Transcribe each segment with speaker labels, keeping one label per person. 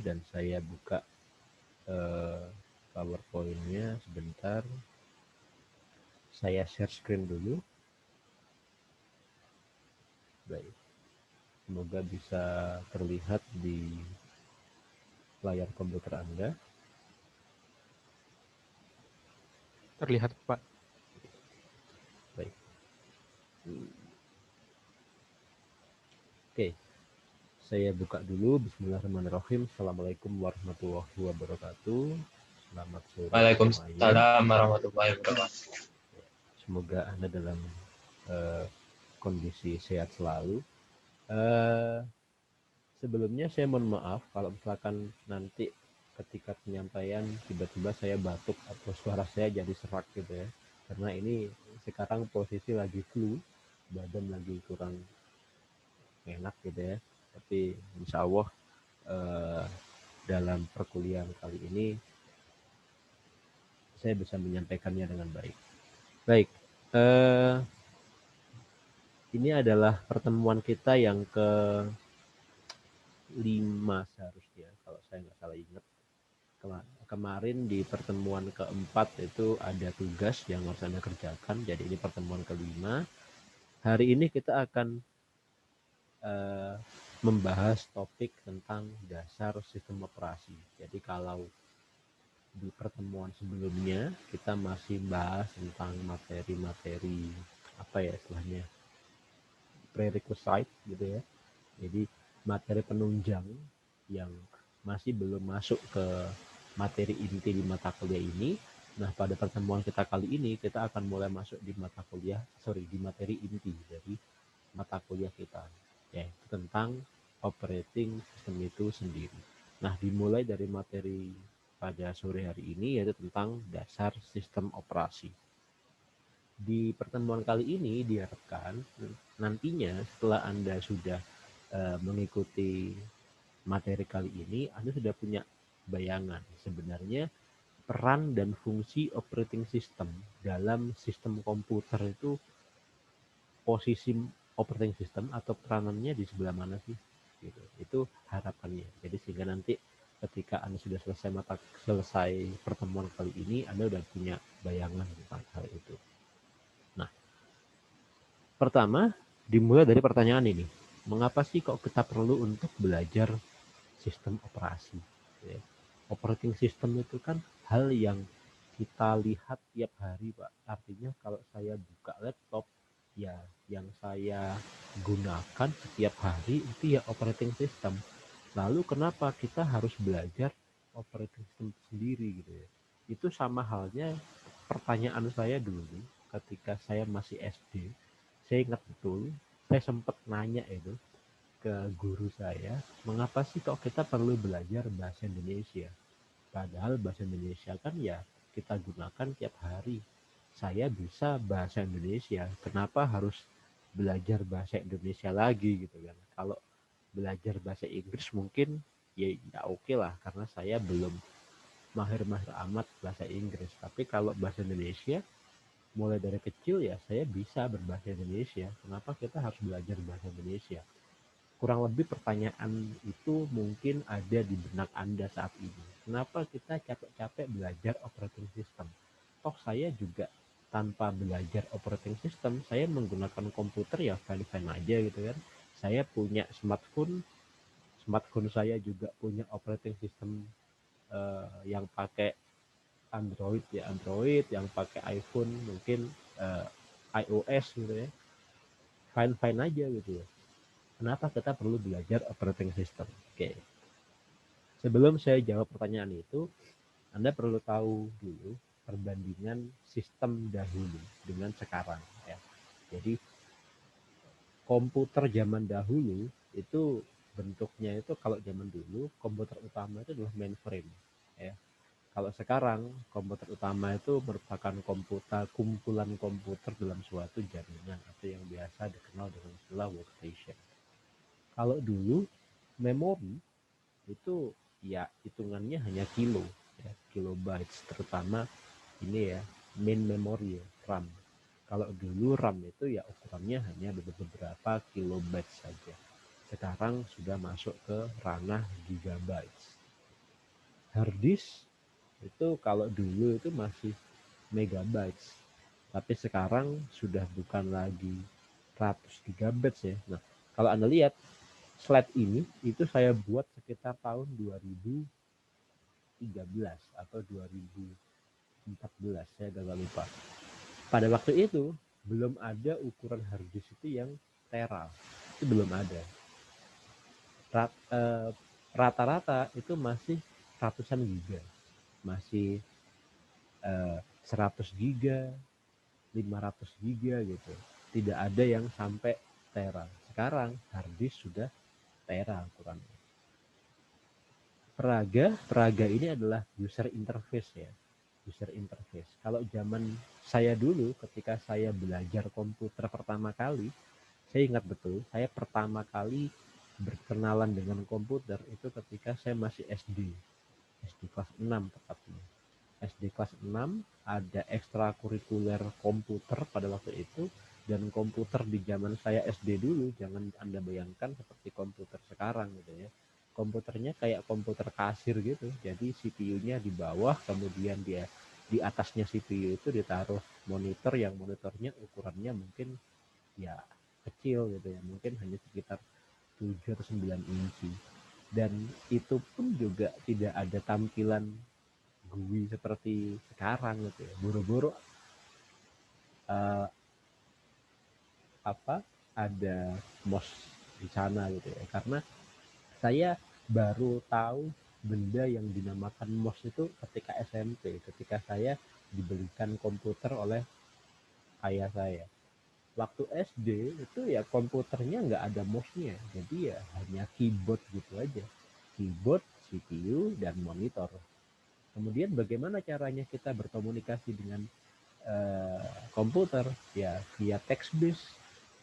Speaker 1: dan saya buka PowerPoint-nya sebentar. Saya share screen dulu. Baik. Semoga bisa terlihat di layar komputer Anda.
Speaker 2: Terlihat, Pak.
Speaker 1: Baik. Oke. Saya buka dulu. Bismillahirrahmanirrahim. Assalamualaikum warahmatullahi wabarakatuh. Selamat sore semuanya.
Speaker 3: Waalaikumsalam warahmatullahi wabarakatuh.
Speaker 1: Semoga Anda dalam kondisi sehat selalu. Sebelumnya saya mohon maaf kalau misalkan nanti ketika penyampaian tiba-tiba saya batuk atau suara saya jadi serak gitu ya. Karena ini sekarang posisi lagi flu, badan lagi kurang enak gitu ya. Tapi insya Allah dalam perkuliahan kali ini saya bisa menyampaikannya dengan baik. Baik, ini adalah pertemuan kita yang ke-5 seharusnya, kalau saya nggak salah ingat. Kemarin di pertemuan ke-4 itu ada tugas yang harus Anda kerjakan, jadi ini pertemuan ke-5. Hari ini kita akan membahas topik tentang dasar sistem operasi. Jadi kalau di pertemuan sebelumnya kita masih bahas tentang materi-materi apa ya istilahnya prerequisite gitu ya. Jadi materi penunjang yang masih belum masuk ke materi inti di mata kuliah ini. Nah, pada pertemuan kita kali ini kita akan mulai masuk di di materi inti dari mata kuliah kita, yaitu tentang operating system itu sendiri. Nah, dimulai dari materi pada sore hari ini yaitu tentang dasar sistem operasi. Di pertemuan kali ini diharapkan nantinya setelah Anda sudah mengikuti materi kali ini, Anda sudah punya bayangan sebenarnya peran dan fungsi operating system dalam sistem komputer itu, posisi operating system atau peranannya di sebelah mana sih? Gitu. Itu harapannya. Jadi sehingga nanti ketika Anda sudah selesai pertemuan kali ini, Anda sudah punya bayangan tentang hal itu. Nah, pertama dimulai dari pertanyaan ini. Mengapa sih kok kita perlu untuk belajar sistem operasi? Ya. Operating system itu kan hal yang kita lihat tiap hari, Pak. Artinya kalau saya buka laptop, ya yang saya gunakan setiap hari itu ya operating system. Lalu kenapa kita harus belajar operating system sendiri gitu ya? Itu sama halnya pertanyaan saya dulu ketika saya masih SD. Saya ingat betul, saya sempat nanya itu ke guru saya, mengapa sih kok kita perlu belajar bahasa Indonesia? Padahal bahasa Indonesia kan ya kita gunakan tiap hari. Saya bisa bahasa Indonesia, kenapa harus belajar bahasa Indonesia lagi gitu kan? Kalau belajar bahasa Inggris mungkin ya oke lah, karena saya belum mahir-mahir amat bahasa Inggris. Tapi kalau bahasa Indonesia, mulai dari kecil ya saya bisa berbahasa Indonesia. Kenapa kita harus belajar bahasa Indonesia? Kurang lebih pertanyaan itu mungkin ada di benak Anda saat ini. Kenapa kita capek-capek belajar operating system? Toh saya juga tanpa belajar operating system, saya menggunakan komputer ya fine-fine aja gitu kan. Saya punya smartphone saya juga punya operating system yang pakai Android ya Android, yang pakai iPhone mungkin iOS gitu ya. Fine-fine aja gitu ya. Kenapa kita perlu belajar operating system? Oke. Sebelum saya jawab pertanyaan itu, Anda perlu tahu dulu perbandingan sistem dahulu dengan sekarang ya. Jadi komputer zaman dahulu itu bentuknya itu, kalau zaman dulu komputer utama itu adalah mainframe ya. Kalau sekarang komputer utama itu merupakan kumpulan komputer dalam suatu jaringan atau yang biasa dikenal dengan istilah workstation. Kalau dulu memori itu ya hitungannya hanya kilo ya, kilobytes, terutama ini ya main memory ya, RAM. Kalau dulu RAM itu ya ukurannya hanya beberapa kilobytes saja. sekarang sudah masuk ke ranah gigabytes. Hard disk itu kalau dulu itu masih megabytes, tapi sekarang sudah bukan lagi ratus gigabytes ya. Nah, kalau Anda lihat slide ini itu saya buat sekitar tahun 2013 atau 2014, saya agak lupa. Pada waktu itu belum ada ukuran hard disk itu yang tera, itu belum ada. Rata-rata itu masih ratusan giga, masih 100 giga, 500 giga gitu. Tidak ada yang sampai tera. Sekarang hard disk sudah tera ukurannya. Peraga ini adalah user interface ya. User interface. Kalau zaman saya dulu ketika saya belajar komputer pertama kali, saya ingat betul, saya pertama kali berkenalan dengan komputer itu ketika saya masih SD. SD kelas 6 tepatnya. SD kelas 6 ada ekstrakurikuler komputer pada waktu itu, dan komputer di zaman saya SD dulu jangan Anda bayangkan seperti komputer sekarang gitu ya. Komputernya kayak komputer kasir gitu. Jadi CPU-nya di bawah, kemudian dia di atasnya CPU itu ditaruh monitor yang monitornya ukurannya mungkin ya kecil gitu ya. Mungkin hanya sekitar 7 atau 9 inci. Dan itu pun juga tidak ada tampilan GUI seperti sekarang gitu ya. Buru-buru uh, ada MOS di sana gitu ya. Karena saya baru tahu benda yang dinamakan MOS itu ketika SMP, ketika saya dibelikan komputer oleh ayah saya. Waktu SD itu ya komputernya nggak ada MOS-nya, jadi ya hanya keyboard gitu aja. Keyboard, CPU, dan monitor. Kemudian bagaimana caranya kita berkomunikasi dengan komputer? Ya via text based,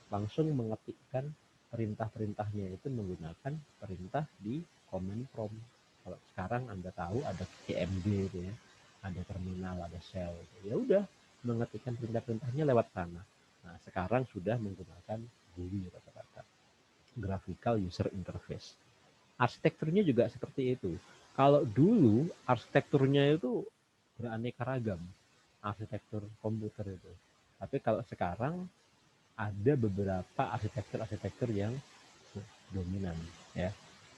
Speaker 1: langsung mengetikkan perintah-perintahnya itu menggunakan perintah di command prompt. Kalau sekarang Anda tahu ada CMD gitu ya, ada terminal, ada shell. Ya udah mengetikkan perintah-perintahnya lewat sana. Nah, sekarang sudah menggunakan GUI rata-rata, graphical user interface. Arsitekturnya juga seperti itu. Kalau dulu arsitekturnya itu beraneka ragam, arsitektur komputer itu. Tapi kalau sekarang ada beberapa arsitektur yang dominan ya.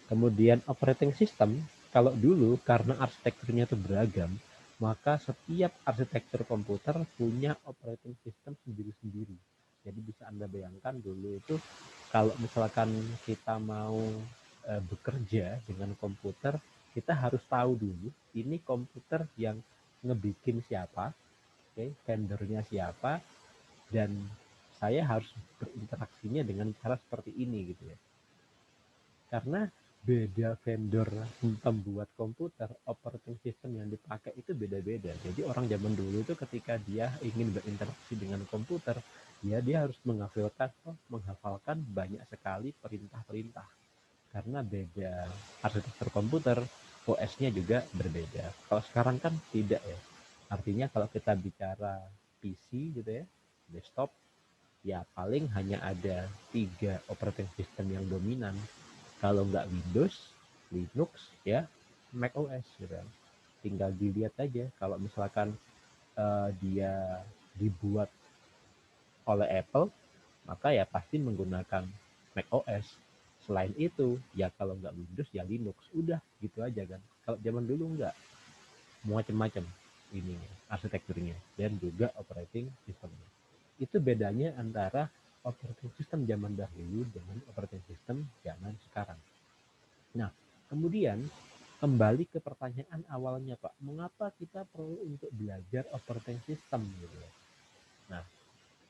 Speaker 1: Kemudian operating system, kalau dulu karena arsitekturnya itu beragam, maka setiap arsitektur komputer punya operating system sendiri-sendiri. Jadi bisa Anda bayangkan dulu itu kalau misalkan kita mau bekerja dengan komputer, kita harus tahu dulu ini komputer yang ngebikin siapa, vendornya siapa, dan saya harus berinteraksinya dengan cara seperti ini gitu ya. Karena beda vendor pembuat komputer, operating system yang dipakai itu beda-beda. Jadi orang zaman dulu itu ketika dia ingin berinteraksi dengan komputer, ya dia harus menghafalkan banyak sekali perintah-perintah. Karena beda arsitektur komputer, OS-nya juga berbeda. Kalau sekarang kan tidak ya. Artinya kalau kita bicara PC gitu ya, desktop, ya paling hanya ada 3 operating system yang dominan. Kalau nggak Windows, Linux, ya Mac OS gitu. Tinggal dilihat aja kalau misalkan dia dibuat oleh Apple, maka ya pasti menggunakan Mac OS. Selain itu, ya kalau nggak Windows ya Linux. Udah gitu aja kan. Kalau zaman dulu nggak, macam-macam ini arsitekturnya dan juga operating systemnya. Itu bedanya antara operating system zaman dahulu dengan operating system zaman sekarang. Nah, kemudian kembali ke pertanyaan awalnya Pak, mengapa kita perlu untuk belajar operating system gitu ya? Nah,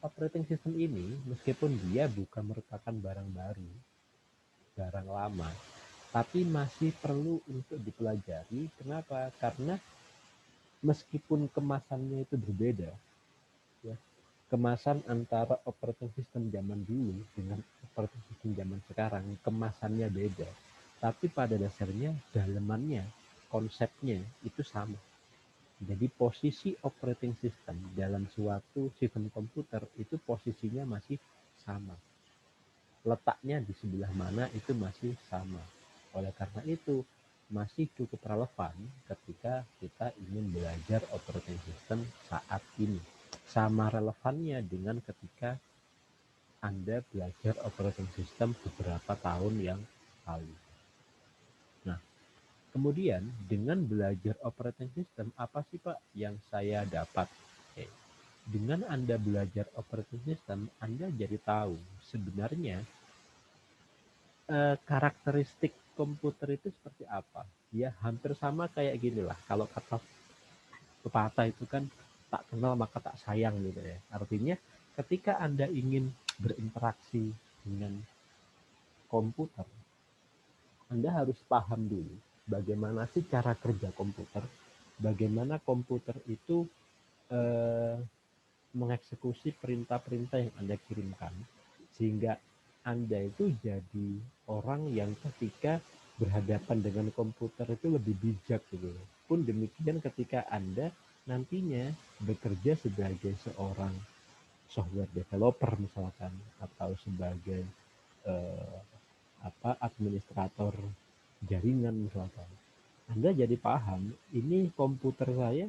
Speaker 1: operating system ini meskipun dia bukan merupakan barang baru, barang lama, tapi masih perlu untuk dipelajari. Kenapa? Karena meskipun kemasannya itu berbeda, ya, kemasan antara operating system zaman dulu dengan operating system zaman sekarang, kemasannya beda. Tapi pada dasarnya, dalemannya, konsepnya itu sama. Jadi posisi operating system dalam suatu sistem komputer itu posisinya masih sama. letaknya di sebelah mana itu masih sama. Oleh karena itu, masih cukup relevan ketika kita ingin belajar operating system saat ini. Sama relevannya dengan ketika Anda belajar operating system beberapa tahun yang lalu. Nah, kemudian dengan belajar operating system, apa sih Pak yang saya dapat? Dengan Anda belajar operating system, Anda jadi tahu sebenarnya karakteristik komputer itu seperti apa. Ya hampir sama kayak gini lah. Kalau kata pepatah itu kan tak kenal maka tak sayang gitu ya. Artinya ketika Anda ingin berinteraksi dengan komputer, Anda harus paham dulu bagaimana sih cara kerja komputer, bagaimana komputer itu eh, mengeksekusi perintah-perintah yang Anda kirimkan, sehingga Anda itu jadi orang yang ketika berhadapan dengan komputer itu lebih bijak gitu. Pun demikian ketika Anda nantinya bekerja sebagai seorang software developer misalkan, atau sebagai eh, administrator jaringan misalkan. Anda jadi paham, ini komputer saya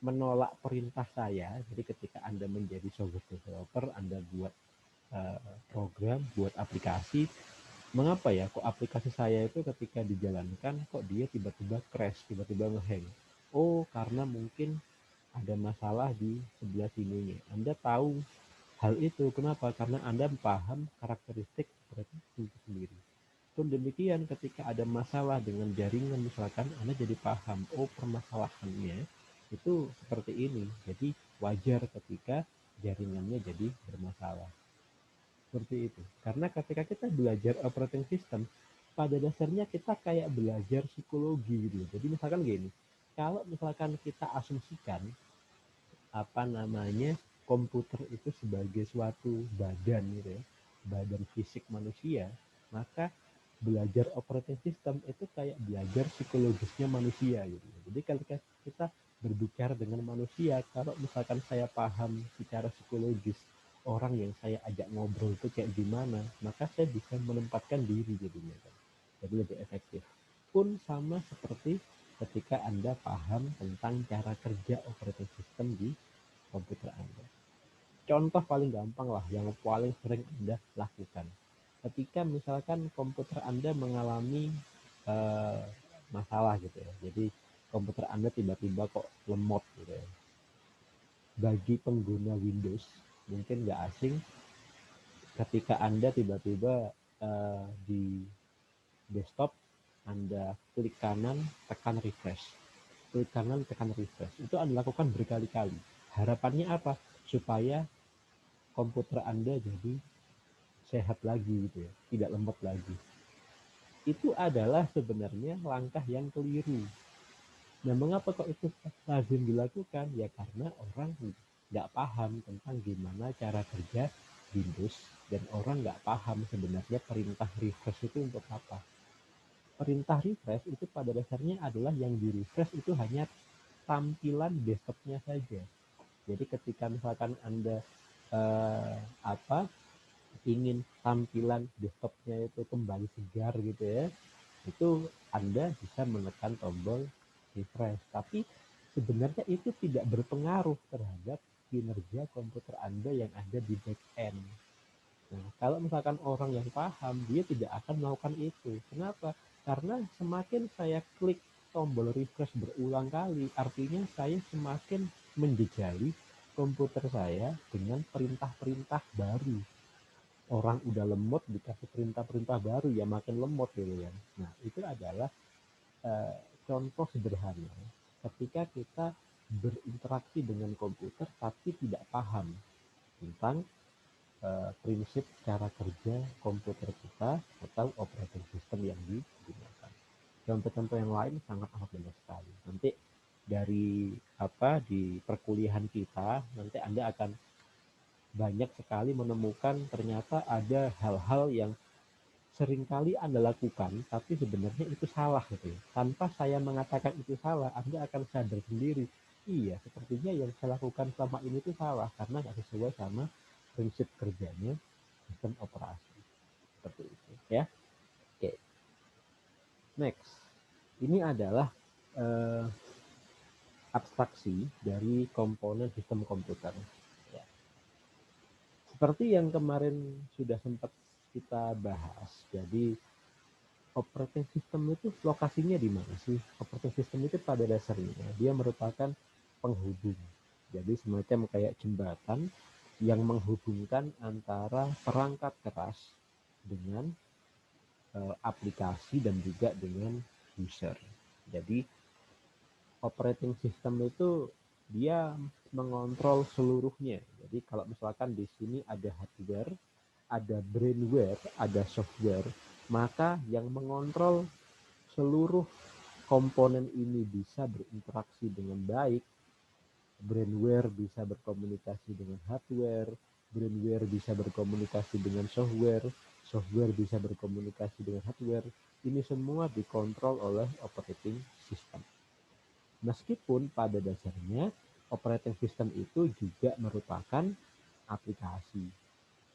Speaker 1: menolak perintah saya. Jadi ketika Anda menjadi software developer, Anda buat program, buat aplikasi, mengapa ya kok aplikasi saya itu ketika dijalankan kok dia tiba-tiba crash, tiba-tiba ngehang. Oh, karena mungkin ada masalah di sebelah sininya. Anda tahu hal itu, kenapa? Karena Anda paham karakteristik operasi itu sendiri. Pun demikian ketika ada masalah dengan jaringan misalkan, Anda jadi paham, oh permasalahannya itu seperti ini. Jadi wajar ketika jaringannya jadi bermasalah. Seperti itu. Karena ketika kita belajar operating system, pada dasarnya kita kayak belajar psikologi gitu. Jadi misalkan gini, kalau misalkan kita asumsikan komputer itu sebagai suatu badan gitu ya, badan fisik manusia, maka belajar operating system itu kayak belajar psikologisnya manusia gitu. Jadi ketika kita berbicara dengan manusia, kalau misalkan saya paham secara psikologis orang yang saya ajak ngobrol itu kayak gimana, maka saya bisa menempatkan diri jadinya kan. Jadi lebih efektif. Pun sama seperti ketika Anda paham tentang cara kerja operating system di komputer Anda. Contoh paling gampang lah yang paling sering Anda lakukan. Ketika misalkan komputer Anda mengalami eh, masalah gitu ya. Jadi komputer Anda tiba-tiba kok lemot gitu ya. Bagi pengguna Windows mungkin nggak asing ketika Anda tiba-tiba di desktop Anda klik kanan tekan refresh. Klik kanan tekan refresh. Itu Anda lakukan berkali-kali. Harapannya apa? Supaya komputer Anda jadi sehat lagi gitu ya, tidak lemot lagi. Itu adalah sebenarnya langkah yang keliru. Nah, mengapa kok itu lazim dilakukan? Ya karena orang nggak paham tentang gimana cara kerja Windows, dan orang nggak paham sebenarnya perintah refresh itu untuk apa. Perintah refresh itu pada dasarnya adalah yang di refresh itu hanya tampilan desktopnya saja. Jadi ketika misalkan Anda eh, apa ingin tampilan desktopnya itu kembali segar gitu ya, itu Anda bisa menekan tombol refresh. Tapi sebenarnya itu tidak berpengaruh terhadap kinerja komputer Anda yang ada di back end. Nah, kalau misalkan orang yang paham, dia tidak akan melakukan itu. Kenapa? Karena semakin saya klik tombol refresh berulang kali, artinya saya semakin menjejali komputer saya dengan perintah-perintah baru. Orang udah lemot dikasih perintah-perintah baru ya makin lemot gitu ya. Nah, itu adalah eh, contoh sederhana ketika kita berinteraksi dengan komputer tapi tidak paham tentang prinsip cara kerja komputer kita atau operating system yang digunakan. Contoh-contoh yang lain sangat amat banyak sekali. Nanti dari di perkuliahan kita nanti Anda akan banyak sekali menemukan ternyata ada hal-hal yang seringkali Anda lakukan, tapi sebenarnya itu salah gitu ya. Tanpa saya mengatakan itu salah, Anda akan sadar sendiri, iya sepertinya yang saya lakukan selama ini itu salah, karena nggak sesuai sama prinsip kerjanya sistem operasi. Seperti itu ya. Oke. Next. Ini adalah abstraksi dari komponen sistem komputer. Ya. Seperti yang kemarin sudah sempat kita bahas, jadi operating system itu lokasinya di mana sih? Operating system itu pada dasarnya dia merupakan penghubung. Jadi semacam kayak jembatan yang menghubungkan antara perangkat keras dengan aplikasi dan juga dengan user. Jadi operating system itu dia mengontrol seluruhnya. Jadi kalau misalkan di sini ada hardware, ada brainware, ada software, maka yang mengontrol seluruh komponen ini bisa berinteraksi dengan baik. Brainware bisa berkomunikasi dengan hardware, brainware bisa berkomunikasi dengan software, software bisa berkomunikasi dengan hardware. Ini semua dikontrol oleh operating system. Meskipun pada dasarnya operating system itu juga merupakan aplikasi.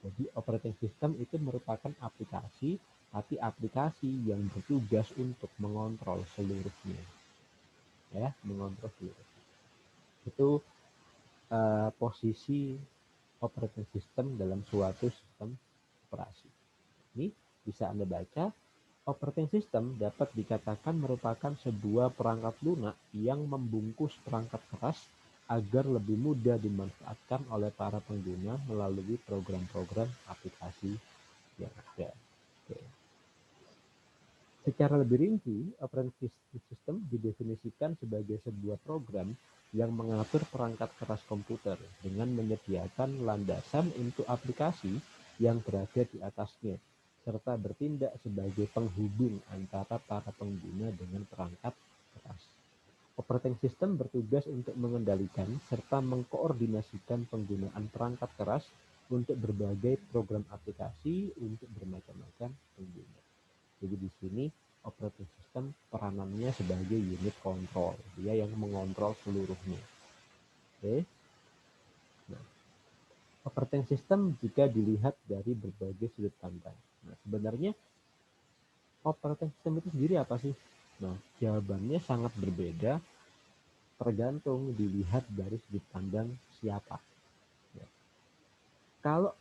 Speaker 1: Jadi operating system itu merupakan aplikasi, tapi aplikasi yang bertugas untuk mengontrol seluruhnya. Ya, mengontrol seluruhnya. Itu posisi operating system dalam suatu sistem operasi. Ini bisa Anda baca, operating system dapat dikatakan merupakan sebuah perangkat lunak yang membungkus perangkat keras agar lebih mudah dimanfaatkan oleh para pengguna melalui program-program aplikasi yang ada. Oke. Secara lebih rinci, operating system didefinisikan sebagai sebuah program yang mengatur perangkat keras komputer dengan menyediakan landasan untuk aplikasi yang berada di atasnya, serta bertindak sebagai penghubung antara para pengguna dengan perangkat keras. Operating system bertugas untuk mengendalikan serta mengkoordinasikan penggunaan perangkat keras untuk berbagai program aplikasi untuk bermacam-macam pengguna. Jadi di sini operating system peranannya sebagai unit kontrol, dia yang mengontrol seluruhnya. Oke. Nah, operating system jika dilihat dari berbagai sudut pandang. Nah, sebenarnya operating system itu sendiri apa sih? Nah, jawabannya sangat berbeda tergantung dilihat dari sudut pandang siapa. Ya. Kalau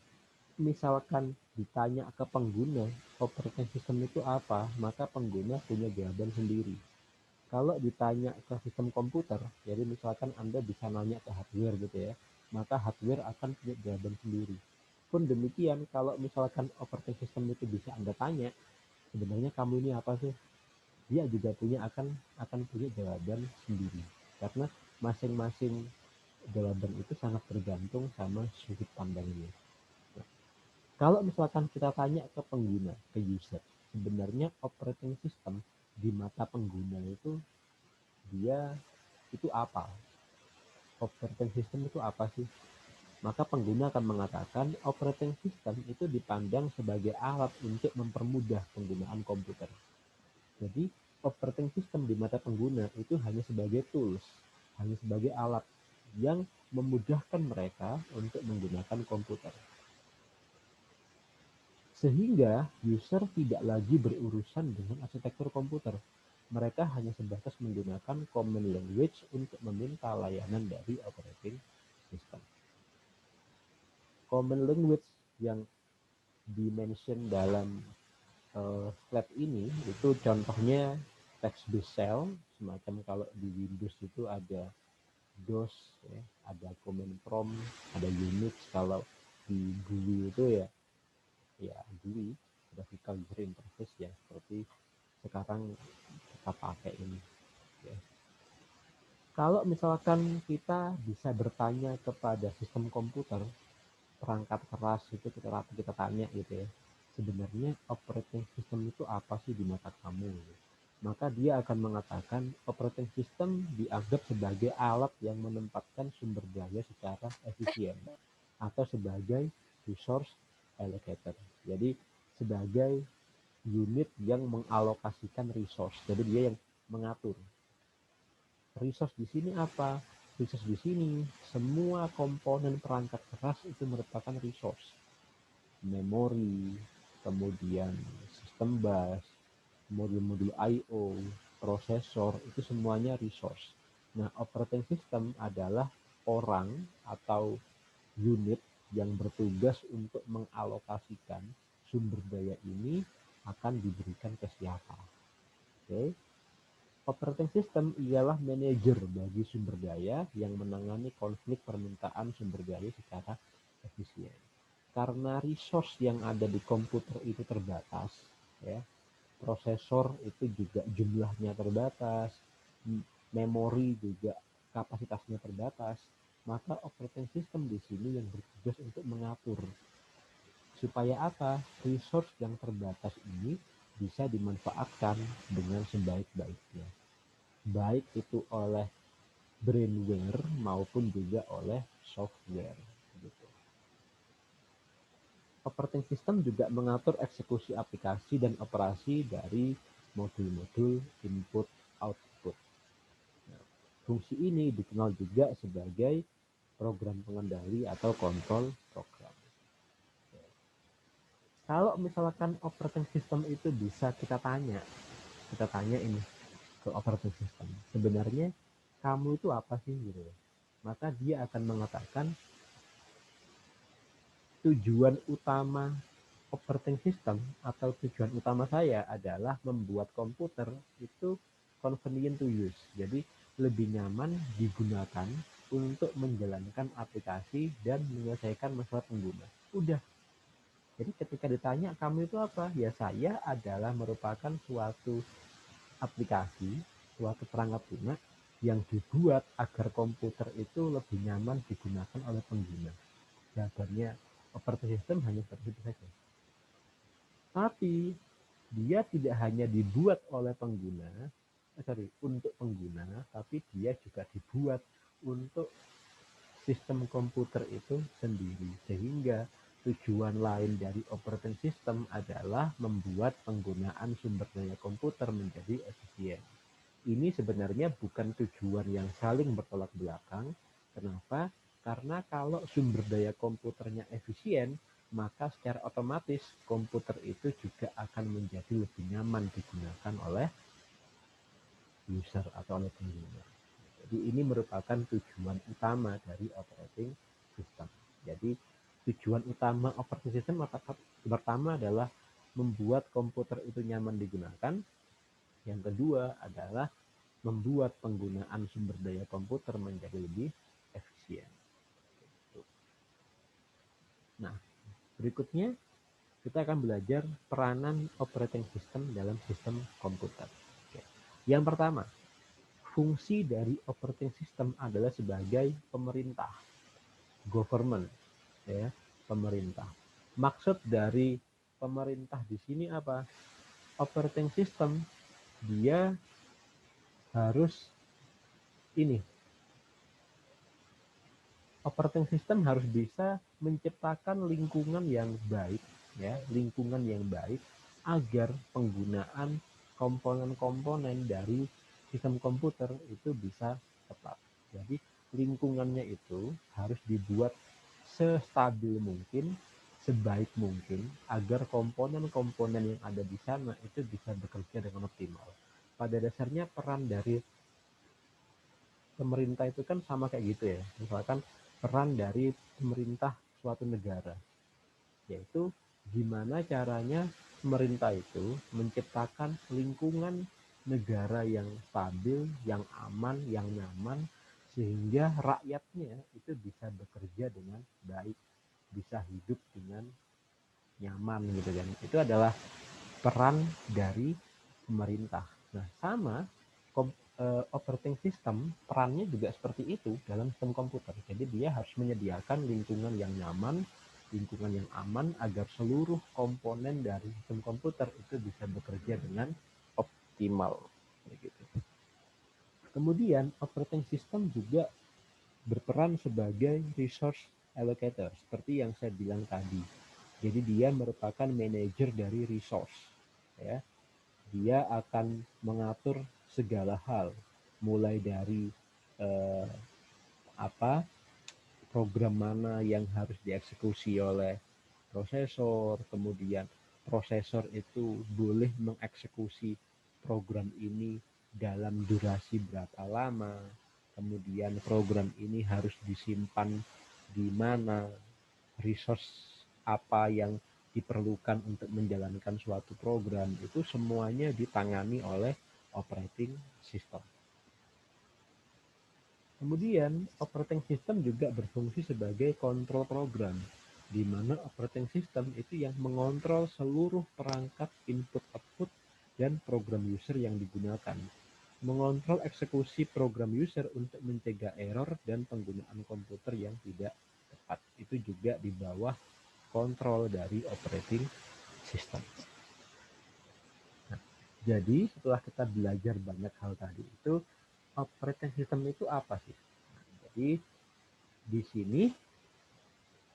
Speaker 1: misalkan ditanya ke pengguna operating system itu apa, maka pengguna punya jawaban sendiri. Kalau ditanya ke sistem komputer, jadi misalkan Anda bisa nanya ke hardware gitu ya, maka hardware akan punya jawaban sendiri. Pun demikian, kalau misalkan operating system itu bisa Anda tanya, sebenarnya kamu ini apa sih? Dia juga akan punya jawaban sendiri. Karena masing-masing jawaban itu sangat tergantung sama sudut pandangnya. Kalau misalkan kita tanya ke pengguna, ke user, sebenarnya operating system di mata pengguna itu dia itu apa? Operating system itu apa sih? Maka pengguna akan mengatakan operating system itu dipandang sebagai alat untuk mempermudah penggunaan komputer. Jadi operating system di mata pengguna itu hanya sebagai tools, hanya sebagai alat yang memudahkan mereka untuk menggunakan komputer. Sehingga user tidak lagi berurusan dengan arsitektur komputer. Mereka hanya sebatas menggunakan common language untuk meminta layanan dari operating system. Common language yang dimention dalam slide ini itu contohnya text-based shell, semacam kalau di Windows itu ada DOS, ya, ada command prompt, ada Unix. Kalau di GUI itu ya GUI, graphical user interface ya seperti sekarang kita pakai ini ya. Kalau misalkan kita bisa bertanya kepada sistem komputer, perangkat keras itu kita tanya gitu ya, sebenarnya operating system itu apa sih di mata kamu, maka dia akan mengatakan operating system dianggap sebagai alat yang menempatkan sumber daya secara efisien atau sebagai resource allocator. Jadi sebagai unit yang mengalokasikan resource. Jadi dia yang mengatur. Resource di sini apa? Resource di sini semua komponen perangkat keras itu merupakan resource. Memori, kemudian sistem bus, modul-modul I/O, prosesor, itu semuanya resource. Nah, operating system adalah orang atau unit yang bertugas untuk mengalokasikan sumber daya ini akan diberikan ke siapa. Oke. Operating system ialah manajer bagi sumber daya yang menangani konflik permintaan sumber daya secara efisien. Karena resource yang ada di komputer itu terbatas, ya, prosesor itu juga jumlahnya terbatas, memori juga kapasitasnya terbatas, maka operating system di sini yang bertugas untuk mengatur supaya apa? Resource yang terbatas ini bisa dimanfaatkan dengan sebaik-baiknya. Baik itu oleh brainware maupun juga oleh software. Gitu. Operating system juga mengatur eksekusi aplikasi dan operasi dari modul-modul input-output. Nah, fungsi ini dikenal juga sebagai program pengendali atau kontrol program. Kalau misalkan operating system itu bisa kita tanya ini ke operating system, sebenarnya kamu itu apa sih gitu, maka dia akan mengatakan tujuan utama operating system atau tujuan utama saya adalah membuat komputer itu convenient to use, jadi lebih nyaman digunakan untuk menjalankan aplikasi dan menyelesaikan masalah pengguna. Udah. Jadi ketika ditanya kamu itu apa? Ya saya adalah merupakan suatu aplikasi, suatu perangkat lunak yang dibuat agar komputer itu lebih nyaman digunakan oleh pengguna. Jawabannya operating system hanya seperti itu saja. Tapi dia tidak hanya dibuat oleh pengguna, untuk pengguna, tapi dia juga dibuat untuk sistem komputer itu sendiri, sehingga tujuan lain dari operating system adalah membuat penggunaan sumber daya komputer menjadi efisien. Ini sebenarnya bukan tujuan yang saling bertolak belakang. Kenapa? Karena kalau sumber daya komputernya efisien, maka secara otomatis komputer itu juga akan menjadi lebih nyaman digunakan oleh user atau oleh pengguna. Jadi ini merupakan tujuan utama dari operating system. Jadi tujuan utama operating system pertama adalah membuat komputer itu nyaman digunakan. Yang kedua adalah membuat penggunaan sumber daya komputer menjadi lebih efisien. Nah, berikutnya kita akan belajar peranan operating system dalam sistem komputer. Yang pertama, fungsi dari operating system adalah sebagai pemerintah, government, ya, pemerintah. Maksud dari pemerintah di sini apa? Operating system dia harus operating system harus bisa menciptakan lingkungan yang baik, ya, lingkungan yang baik agar penggunaan komponen-komponen dari sistem komputer itu bisa tepat. Jadi lingkungannya itu harus dibuat sestabil mungkin, sebaik mungkin agar komponen-komponen yang ada di sana itu bisa bekerja dengan optimal. Pada dasarnya peran dari pemerintah itu kan sama kayak gitu ya. Misalkan peran dari pemerintah suatu negara, yaitu gimana caranya pemerintah itu menciptakan lingkungan negara yang stabil, yang aman, yang nyaman, sehingga rakyatnya itu bisa bekerja dengan baik, bisa hidup dengan nyaman gitu kan. Itu adalah peran dari pemerintah. Nah, sama operating system perannya juga seperti itu dalam sistem komputer. Jadi dia harus menyediakan lingkungan yang nyaman, lingkungan yang aman agar seluruh komponen dari sistem komputer itu bisa bekerja dengan optimal. Begitu. Kemudian operating system juga berperan sebagai resource allocator seperti yang saya bilang tadi. Jadi dia merupakan manajer dari resource, ya. Dia akan mengatur segala hal, mulai dari program mana yang harus dieksekusi oleh prosesor, kemudian prosesor itu boleh mengeksekusi program ini dalam durasi berapa lama, kemudian program ini harus disimpan di mana, resource apa yang diperlukan untuk menjalankan suatu program, itu semuanya ditangani oleh operating system. Kemudian operating system juga berfungsi sebagai kontrol program, di mana operating system itu yang mengontrol seluruh perangkat input-output dan program user yang digunakan, mengontrol eksekusi program user untuk mencegah error dan penggunaan komputer yang tidak tepat. Itu juga di bawah kontrol dari operating system. Nah, jadi setelah kita belajar banyak hal tadi itu, operating system itu apa sih? Nah, jadi di sini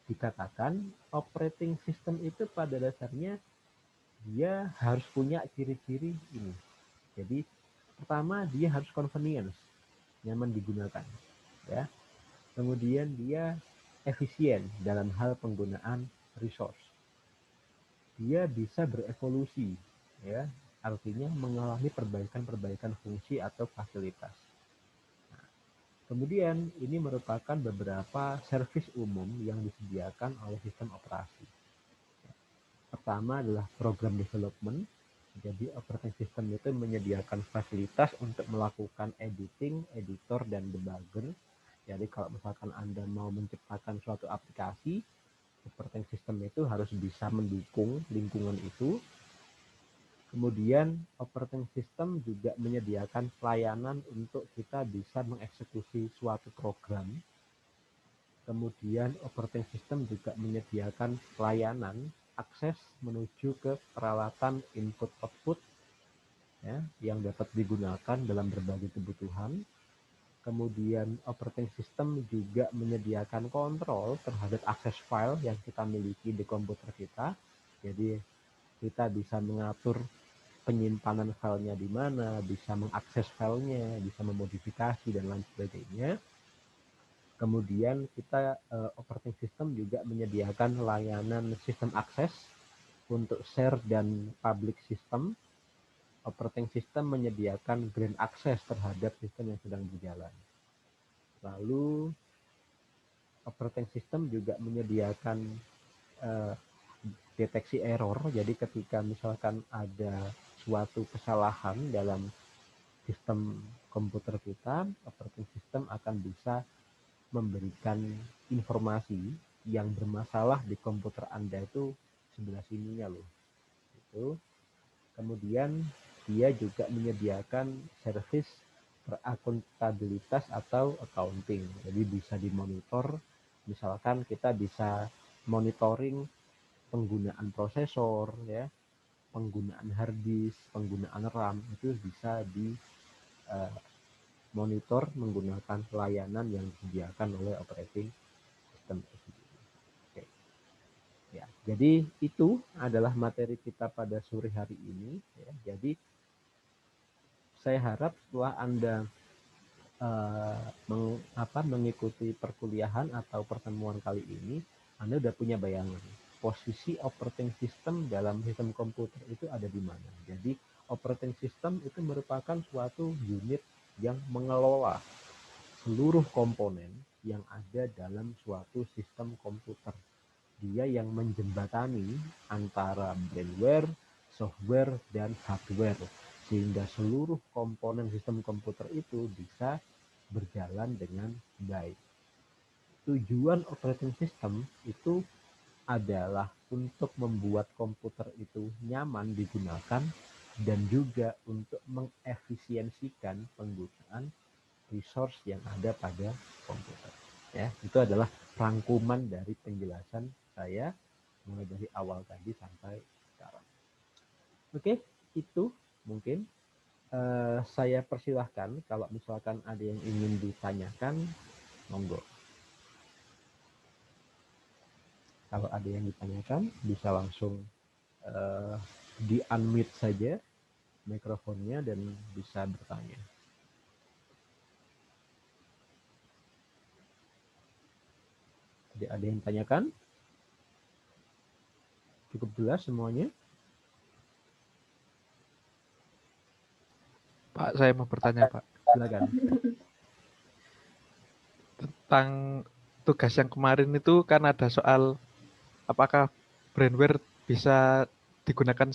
Speaker 1: dikatakan operating system itu pada dasarnya dia harus punya ciri-ciri ini. Jadi pertama dia harus convenience, nyaman digunakan, ya. Kemudian dia efisien dalam hal penggunaan resource. Dia bisa berevolusi, ya, artinya mengalami perbaikan-perbaikan fungsi atau fasilitas. Nah, kemudian ini merupakan beberapa servis umum yang disediakan oleh sistem operasi. Pertama adalah program development. Jadi operating system itu menyediakan fasilitas untuk melakukan editing, editor, dan debugger. Jadi kalau misalkan Anda mau menciptakan suatu aplikasi, operating system itu harus bisa mendukung lingkungan itu. Kemudian operating system juga menyediakan pelayanan untuk kita bisa mengeksekusi suatu program. Kemudian operating system juga menyediakan pelayanan akses menuju ke peralatan input output, ya, yang dapat digunakan dalam berbagai kebutuhan. Kemudian operating system juga menyediakan kontrol terhadap akses file yang kita miliki di komputer kita. Jadi kita bisa mengatur penyimpanan filenya di mana, bisa mengakses filenya, bisa memodifikasi dan lain sebagainya. Kemudian kita operating system juga menyediakan layanan sistem akses untuk share dan public system. Operating system menyediakan grant access terhadap sistem yang sedang berjalan. Lalu operating system juga menyediakan deteksi error. Jadi ketika misalkan ada suatu kesalahan dalam sistem komputer kita, operating system akan bisa memberikan informasi yang bermasalah di komputer Anda itu sebelah sininya loh. Itu. Kemudian dia juga menyediakan service berakuntabilitas atau accounting. Jadi bisa dimonitor, misalkan kita bisa monitoring penggunaan prosesor, ya, penggunaan hard disk, penggunaan RAM, itu bisa di monitor menggunakan layanan yang disediakan oleh operating system. Oke. Ya, jadi itu adalah materi kita pada sore hari ini. Ya. Jadi saya harap setelah Anda mengikuti perkuliahan atau pertemuan kali ini, Anda sudah punya bayangan posisi operating system dalam sistem komputer itu ada di mana. Jadi operating system itu merupakan suatu unit yang mengelola seluruh komponen yang ada dalam suatu sistem komputer. Dia yang menjembatani antara brainware, software, dan hardware, sehingga seluruh komponen sistem komputer itu bisa berjalan dengan baik. Tujuan operating system itu adalah untuk membuat komputer itu nyaman digunakan dan juga untuk mengefisiensikan penggunaan resource yang ada pada komputer. Ya, itu adalah rangkuman dari penjelasan saya mulai dari awal tadi sampai sekarang. Oke, itu mungkin saya persilahkan kalau misalkan ada yang ingin ditanyakan, monggo. Kalau ada yang ditanyakan, bisa langsung di-unmute saja mikrofonnya dan bisa bertanya. Jadi ada yang tanyakan? Cukup jelas semuanya?
Speaker 2: Pak, saya mau bertanya, Pak,
Speaker 1: Silakan.
Speaker 2: tentang tugas yang kemarin itu kan ada soal apakah brandware bisa digunakan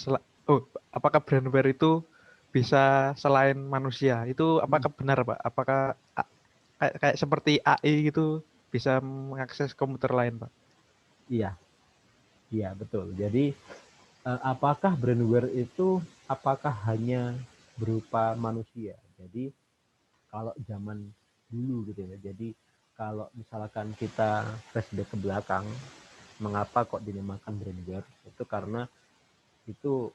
Speaker 2: apakah brandware itu bisa selain manusia? Itu apakah benar, Pak? Apakah kayak seperti AI gitu bisa mengakses komputer lain, Pak?
Speaker 1: Iya, iya betul. Jadi apakah brandware itu apakah hanya berupa manusia? Jadi kalau zaman dulu gitu ya. Jadi kalau misalkan kita flashback ke belakang, mengapa kok dinamakan brandware? Itu karena itu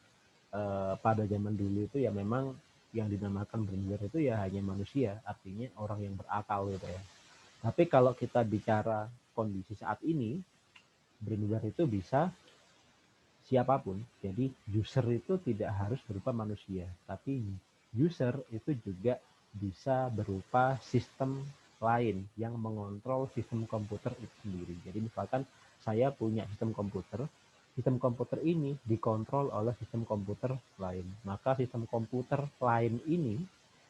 Speaker 1: pada zaman dulu itu ya memang yang dinamakan brandware itu ya hanya manusia, artinya orang yang berakal gitu ya. Tapi kalau kita bicara kondisi saat ini, brandware itu bisa siapapun. Jadi user itu tidak harus berupa manusia, tapi user itu juga bisa berupa sistem lain yang mengontrol sistem komputer itu sendiri. Jadi misalkan saya punya sistem komputer ini dikontrol oleh sistem komputer lain. Maka sistem komputer lain ini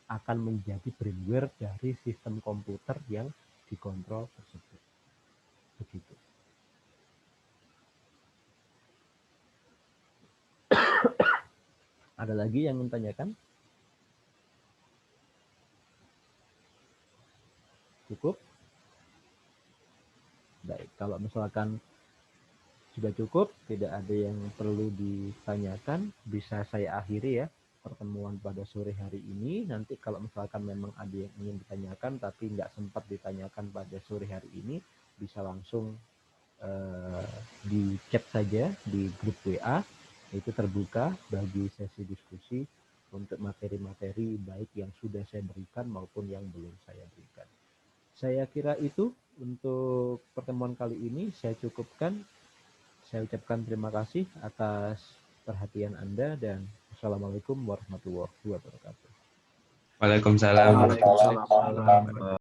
Speaker 1: akan menjadi brandware dari sistem komputer yang dikontrol tersebut. Begitu. Ada lagi yang ingin tanyakan? Cukup? Baik, kalau misalkan sudah cukup, tidak ada yang perlu ditanyakan, bisa saya akhiri ya pertemuan pada sore hari ini. Nanti kalau misalkan memang ada yang ingin ditanyakan tapi nggak sempat ditanyakan pada sore hari ini, bisa langsung di chat saja di grup WA, itu terbuka bagi sesi diskusi untuk materi-materi baik yang sudah saya berikan maupun yang belum saya berikan. Saya kira itu untuk pertemuan kali ini saya cukupkan. Saya ucapkan terima kasih atas perhatian Anda dan Assalamualaikum warahmatullahi wabarakatuh.
Speaker 3: Waalaikumsalam.
Speaker 1: Waalaikumsalam.